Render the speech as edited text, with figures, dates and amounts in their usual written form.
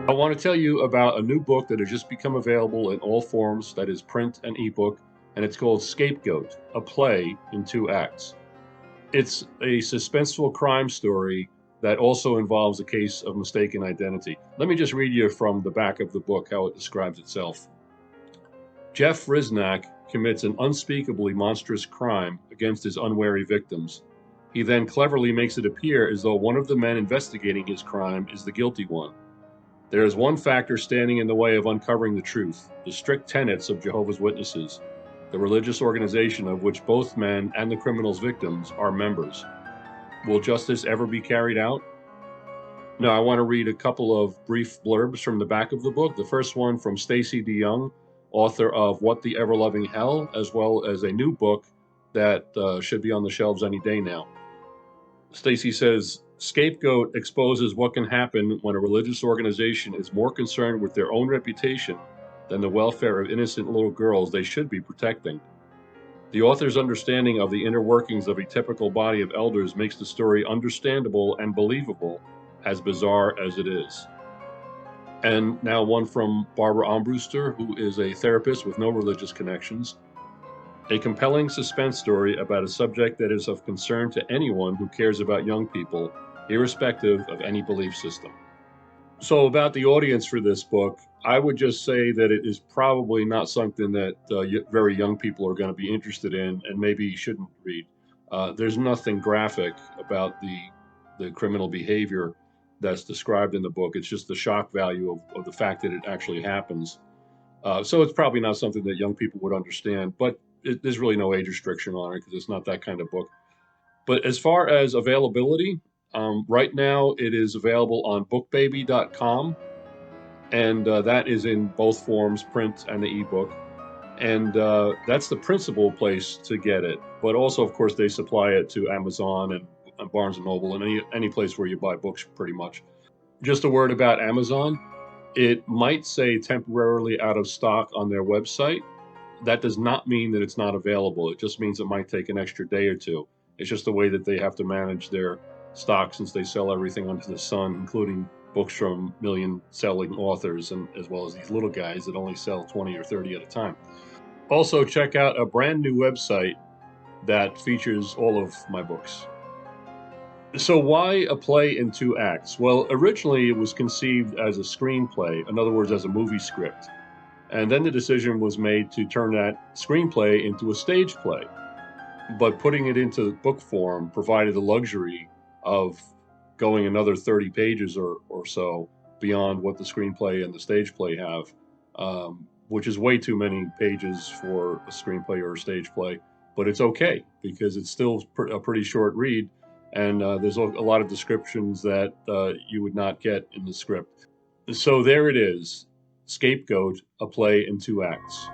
I want to tell you about a new book that has just become available in all forms, that is print and ebook, and it's called Scapegoat, a play in 2 acts. It's a suspenseful crime story that also involves a case of mistaken identity. Let me just read you from the back of the book how it describes itself. Jeff Risnack commits an unspeakably monstrous crime against his unwary victims. He then cleverly makes it appear as though one of the men investigating his crime is the guilty one. There is one factor standing in the way of uncovering the truth: the strict tenets of Jehovah's Witnesses, the religious organization of which both men and the criminal's victims are members. Will justice ever be carried out? Now, I want to read a couple of brief blurbs from the back of the book. The first one from Stacy DeYoung, author of What the Ever-Loving Hell, as well as a new book that should be on the shelves any day now. Stacy says, Scapegoat exposes what can happen when a religious organization is more concerned with their own reputation than the welfare of innocent little girls they should be protecting. The author's understanding of the inner workings of a typical body of elders makes the story understandable and believable, as bizarre as it is. And now one from Barbara Armbruster, who is a therapist with no religious connections. A compelling suspense story about a subject that is of concern to anyone who cares about young people, irrespective of any belief system. So about the audience for this book, I would just say that it is probably not something that very young people are going to be interested in and maybe shouldn't read. There's nothing graphic about the criminal behavior that's described in the book. It's just the shock value of the fact that it actually happens. So it's probably not something that young people would understand, but there's really no age restriction on it because it's not that kind of book. But as far as availability, right now it is available on bookbaby.com, and that is in both forms, print and the ebook. And that's the principal place to get it. But also, of course, they supply it to Amazon and Barnes and Noble and any place where you buy books, pretty much. Just a word about Amazon. It might say temporarily out of stock on their website. That does not mean that it's not available. It just means it might take an extra day or two. It's just the way that they have to manage their stock since they sell everything under the sun, including books from million-selling authors, and as well as these little guys that only sell 20 or 30 at a time. Also, check out a brand new website that features all of my books. So why a play in 2 acts? Well, originally it was conceived as a screenplay, in other words, as a movie script. And then the decision was made to turn that screenplay into a stage play. But putting it into book form provided the luxury of going another 30 pages or so beyond what the screenplay and the stage play have, which is way too many pages for a screenplay or a stage play. But it's okay because it's still a pretty short read, and there's a lot of descriptions that you would not get in the script. So there it is, Scapegoat, a play in 2 acts.